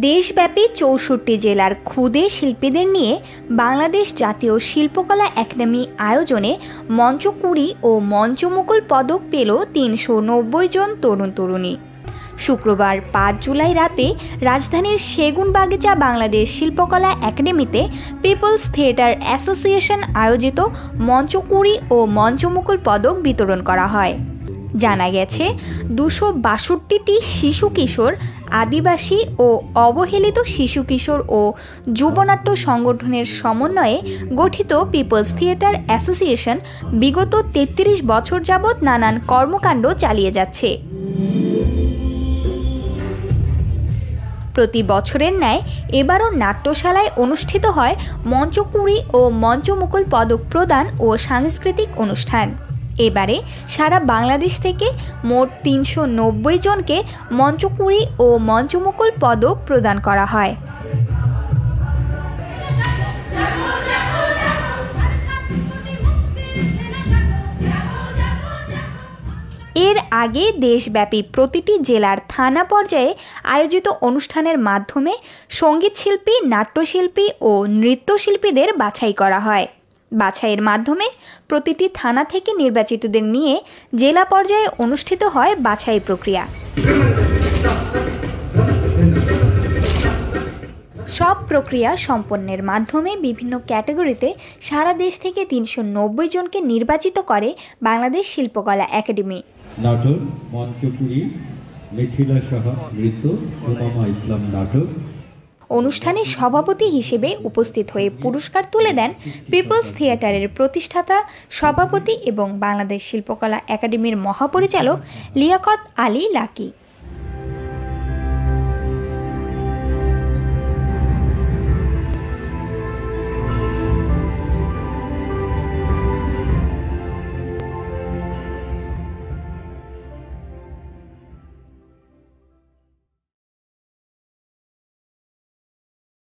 দেশব্যাপী ৬৪ জেলার ক্ষুদে শিল্পীদের নিয়ে বাংলাদেশ জাতীয় শিল্পকলা একাডেমি আয়োজনে মঞ্চকুঁড়ি ও মঞ্চমুকুল পদক পেল ৩৯০ জন তরুণ তরুণী। শুক্রবার ৫ জুলাই রাতে রাজধানীর সেগুনবাগিচা বাংলাদেশ শিল্পকলা একাডেমিতে পিপলস থিয়েটার অ্যাসোসিয়েশন আয়োজিত মঞ্চকুঁড়ি ও মঞ্চমুকুল পদক বিতরণ করা হয়। জানা গেছে ২৬২টি শিশু কিশোর, আদিবাসী ও অবহেলিত শিশু কিশোর ও যুবনাট্য সংগঠনের সমন্বয়ে গঠিত পিপলস থিয়েটার অ্যাসোসিয়েশন বিগত ৩৩ বছর যাবৎ নানান কর্মকাণ্ড চালিয়ে যাচ্ছে। প্রতি বছরের ন্যায় এবারও নাট্যশালায় অনুষ্ঠিত হয় মঞ্চকুঁড়ি ও মঞ্চমুকুল পদক প্রদান ও সাংস্কৃতিক অনুষ্ঠান। এবারে সারা বাংলাদেশ থেকে মোট ৩৯০ জনকে মঞ্চকুঁড়ি ও মঞ্চমুকুল পদক প্রদান করা হয়। এর আগে দেশব্যাপী প্রতিটি জেলার থানা পর্যায়ে আয়োজিত অনুষ্ঠানের মাধ্যমে সঙ্গীতশিল্পী, নাট্যশিল্পী ও নৃত্যশিল্পীদের বাছাই করা হয়। বাছাইয়ের মাধ্যমে প্রতিটি থানা থেকে নির্বাচিতদের নিয়ে জেলা পর্যায়ে অনুষ্ঠিত হয় বাছাই প্রক্রিয়া। সব প্রক্রিয়া সম্পন্নের মাধ্যমে বিভিন্ন ক্যাটাগরিতে সারা দেশ থেকে ৩৯০ জনকে নির্বাচিত করে বাংলাদেশ শিল্পকলা একাডেমি। নাটক, মঞ্চকুঁড়ি, মিথিলা সাহা নৃত্য, উমামা ইসলাম নাটক। অনুষ্ঠানে সভাপতি হিসেবে উপস্থিত হয়ে পুরস্কার তুলে দেন পিপলস থিয়েটারের প্রতিষ্ঠাতা, সভাপতি এবং বাংলাদেশ শিল্পকলা একাডেমির মহাপরিচালক লিয়াকত আলী লাকি।